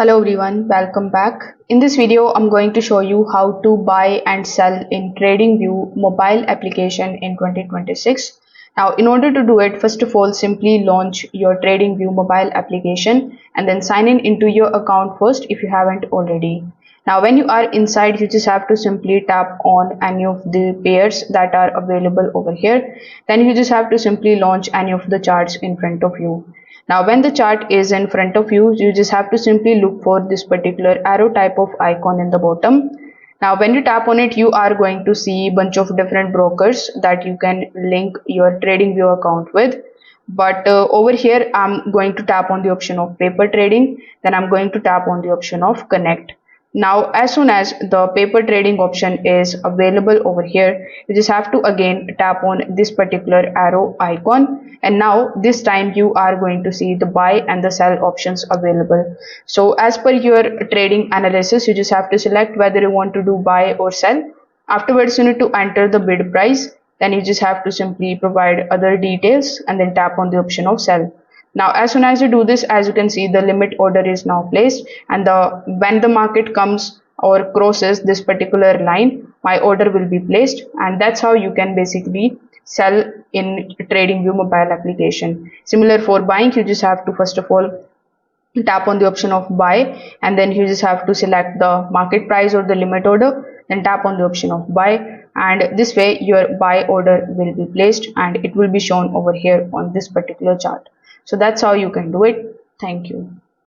Hello everyone, welcome back. In this video, I'm going to show you how to buy and sell in TradingView mobile application in 2026. Now, in order to do it, first of all, simply launch your TradingView mobile application and then sign in into your account first if you haven't already. Now, when you are inside, you just have to simply tap on any of the pairs that are available over here. Then you just have to simply launch any of the charts in front of you. Now when the chart is in front of you, you just have to simply look for this particular arrow type of icon in the bottom. Now when you tap on it, you are going to see a bunch of different brokers that you can link your TradingView account with. But over here, I'm going to tap on the option of paper trading. Then I'm going to tap on the option of connect. Now as soon as the paper trading option is available over here, you just have to again tap on this particular arrow icon, and now this time you are going to see the buy and the sell options available. So as per your trading analysis, you just have to select whether you want to do buy or sell. Afterwards you need to enter the bid price, then you just have to simply provide other details and then tap on the option of sell. Now as soon as you do this, as you can see, the limit order is now placed, and when the market comes or crosses this particular line, my order will be placed, and that's how you can basically sell in TradingView mobile application. Similar for buying, you just have to first of all tap on the option of buy, and then you just have to select the market price or the limit order, then tap on the option of buy, and this way your buy order will be placed and it will be shown over here on this particular chart. So that's how you can do it. Thank you.